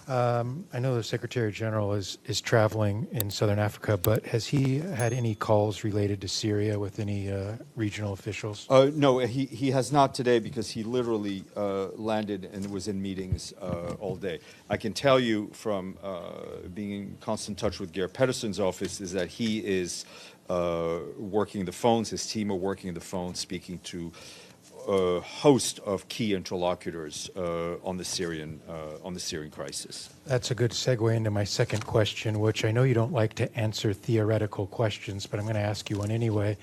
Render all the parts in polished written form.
I know the Secretary General is traveling in Southern Africa, but has he had any calls related to Syria with any regional officials? No, he has not today because he literally landed and was in meetings all day. I can tell you from being in constant touch with Geir Pedersen's office is that he is working the phones, his team are working the phones, speaking to a host of key interlocutors on the Syrian crisis. That's a good segue into my second question, which I know you don't like to answer theoretical questions, but I'm going to ask you one anyway.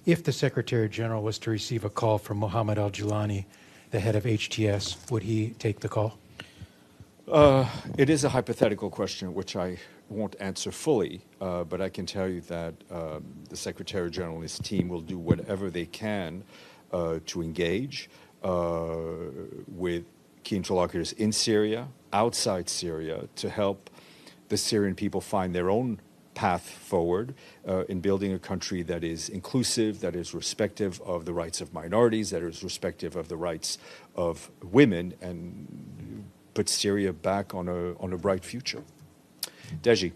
If the Secretary General was to receive a call from Mohammed al-Julani, the head of HTS, would he take the call? It is a hypothetical question, which I won't answer fully, but I can tell you that the Secretary General and his team will do whatever they can to engage with key interlocutors in Syria, outside Syria, to help the Syrian people find their own path forward in building a country that is inclusive, that is respective of the rights of minorities, that is respective of the rights of women, and put Syria back on a bright future. Deji.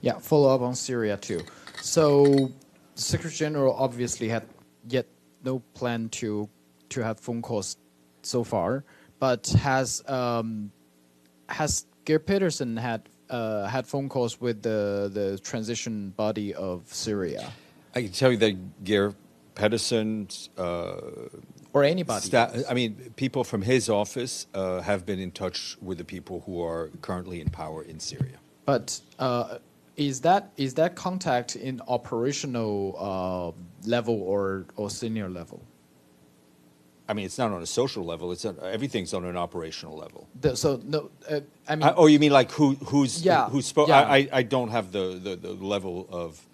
Yeah, follow up on Syria too. So the Secretary General obviously had yet no plan to have phone calls so far, but has Geir Pedersen had phone calls with the transition body of Syria? I can tell you that Geir Pedersen or anybody. I mean, people from his office have been in touch with the people who are currently in power in Syria. But is that contact in operational level or senior level? I mean, it's not on a social level. Everything's on an operational level. I mean. Oh, you mean like who's spoke? Yeah. I don't have the level of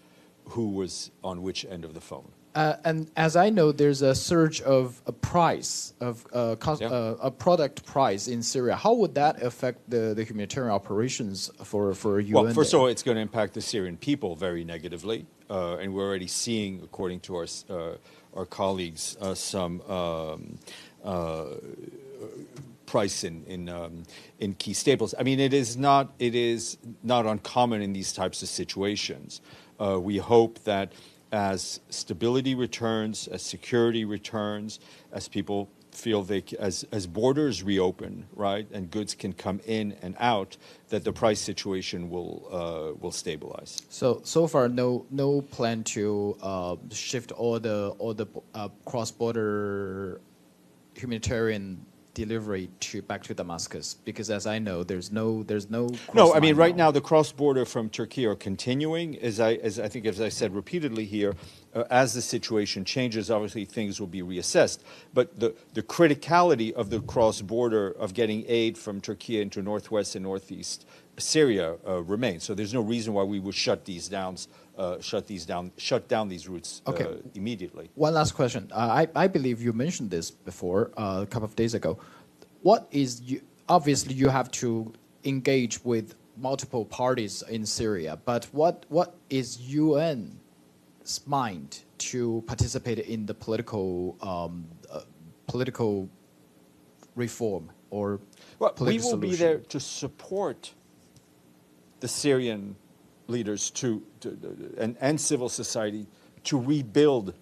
who was on which end of the phone. And as I know, there's a surge of a price of a product price in Syria. How would that affect the humanitarian operations for UN? Well, first of all, it's going to impact the Syrian people very negatively, and we're already seeing, according to our colleagues, some price in key staples. I mean, it is not uncommon in these types of situations. We hope that as stability returns, as security returns, as people feel as borders reopen, right, and goods can come in and out, that the price situation will stabilize. So far, no plan to shift all the cross-border humanitarian delivery back to Damascus, because as I know, there's no. No, I mean right now the cross-border from Turkey are continuing. As I said repeatedly here, as the situation changes, obviously things will be reassessed. But the criticality of the cross-border of getting aid from Turkey into northwest and northeast Syria remains. So there's no reason why we would shut down these routes immediately. One last question. I believe you mentioned this before a couple of days ago. Obviously you have to engage with multiple parties in Syria, but what is UN's mind to participate in the political reform or political we will solution? be there to support the Syrian leaders and civil society to rebuild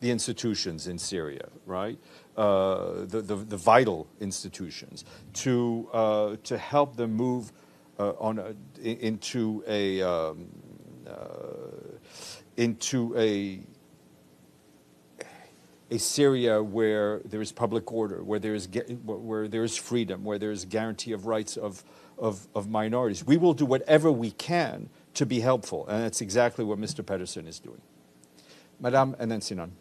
the institutions in Syria, right? The vital institutions, to help them move into a Syria where there is public order, where there is freedom, where there is guarantee of rights of minorities. We will do whatever we can to be helpful, and that's exactly what Mr. Pedersen is doing. Madame, and then Sinan.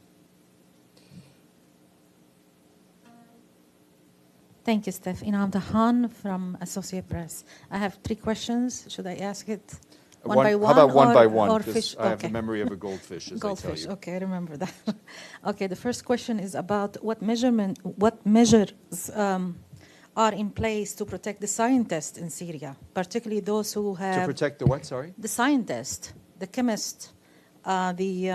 Thank you, Steph. Inam Dahan from Associated Press. I have 3 questions. Should I ask it one by one? How about one by one? Or Because fish? I have the memory of a goldfish, as Goldfish. I tell you. Okay, I remember that. Okay, the first question is about what measures are in place to protect the scientists in Syria, particularly those who have... To protect the what, sorry? The scientists, the chemists, the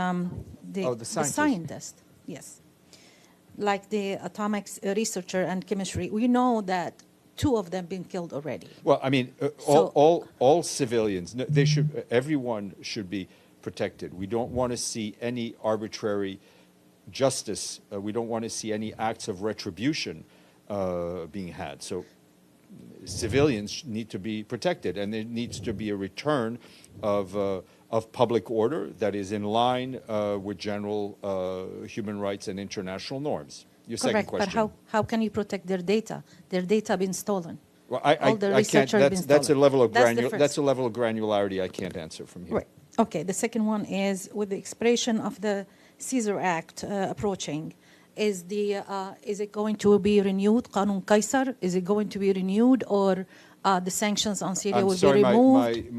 scientist, yes. Like the atomic researcher and chemistry. We know that two of them been killed already. Well, I mean, So- all civilians, no, they should, everyone should be protected. We don't want to see any arbitrary justice. We don't want to see any acts of retribution being had. So civilians need to be protected, and there needs to be a return of public order that is in line with general human rights and international norms. Your second Correct, question. but how can you protect their data? Their data been stolen. Well, All the I research can't. has been That's a stolen. level of That's the first. that's a level of granularity I can't answer from here. Right. Okay. The second one is with the expiration of the Caesar Act approaching. Is it going to be renewed? Qanun Qaisar, is it going to be renewed, or the sanctions on Syria I'm will sorry, be removed?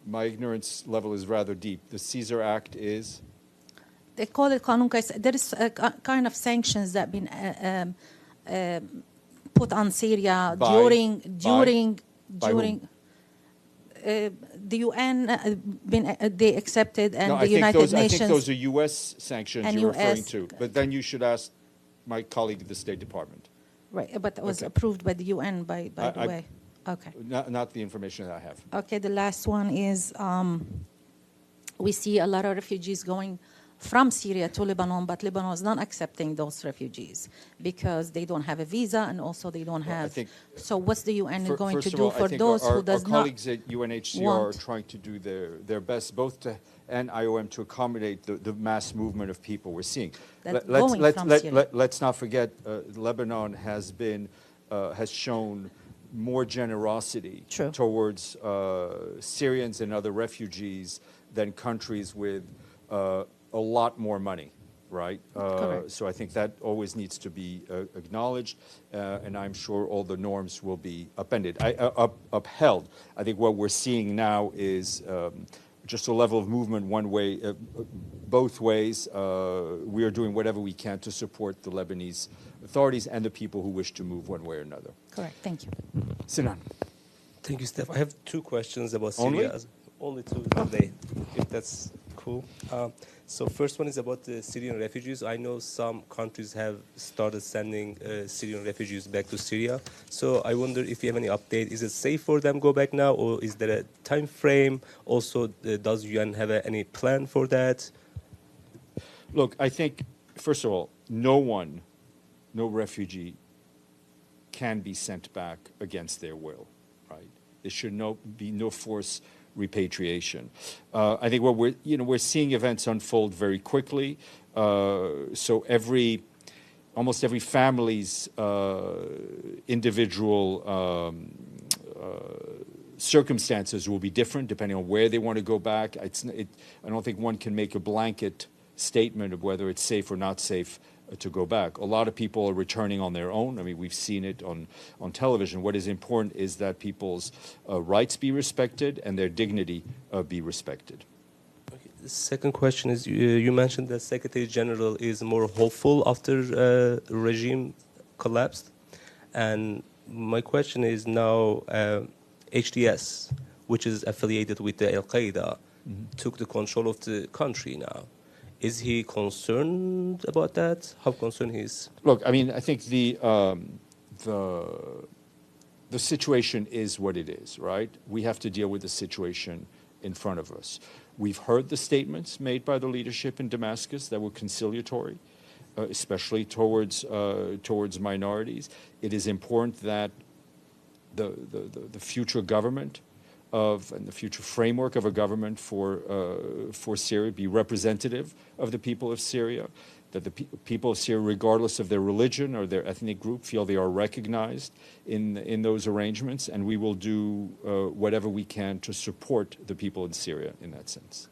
my ignorance level is rather deep. The Caesar Act is. They call it Qanun Qaisar. There is a kind of sanctions that been put on Syria By during whom? The UN they accepted, and No, the United I Nations. think those are U.S. sanctions and you're referring US to. But then you should ask my colleague at the State Department. Right, but it was Okay. approved by the UN, by the I- way. Okay. Not the information that I have. Okay, the last one is we see a lot of refugees going from Syria to Lebanon, but Lebanon is not accepting those refugees because they don't have a visa, and also they don't Well, I have. think So what's the UN going First to of do all, I for think those our who does our not? colleagues at UNHCR are want- trying to do their best, both to and IOM, to accommodate the mass movement of people we're seeing. That's going from Syria. Let's not forget, Lebanon has shown more generosity True. towards Syrians and other refugees than countries with a lot more money, right? Correct. So I think that always needs to be acknowledged, and I'm sure all the norms will be upheld. I think what we're seeing now is just a level of movement one way, both ways. We are doing whatever we can to support the Lebanese authorities and the people who wish to move one way or another. Correct. Thank you. Sinan. Thank you, Steph. I have two questions about Only? Syria. Only two today, if that's cool. So first one is about the Syrian refugees. I know some countries have started sending Syrian refugees back to Syria. So I wonder if you have any update. Is it safe for them to go back now, or is there a time frame? Also, does UN have any plan for that? Look, I think, first of all, no refugee can be sent back against their will, right? There should be no forced repatriation. I think what we're seeing events unfold very quickly. So almost every family's individual circumstances will be different depending on where they want to go back. I don't think one can make a blanket statement of whether it's safe or not safe to go back. A lot of people are returning on their own. I mean, we've seen it on television. What is important is that people's rights be respected and their dignity be respected. Okay. The second question is, you mentioned that Secretary General is more hopeful after regime collapsed. And my question is now, HTS, which is affiliated with the Al-Qaeda, took the control of the country now. Is he concerned about that? How concerned he is? Look, I mean, I think the situation is what it is, right? We have to deal with the situation in front of us. We've heard the statements made by the leadership in Damascus that were conciliatory, especially towards minorities. It is important that the future government and the future framework of a government for Syria be representative of the people of Syria, that the people of Syria, regardless of their religion or their ethnic group, feel they are recognized in those arrangements, and we will do whatever we can to support the people in Syria in that sense.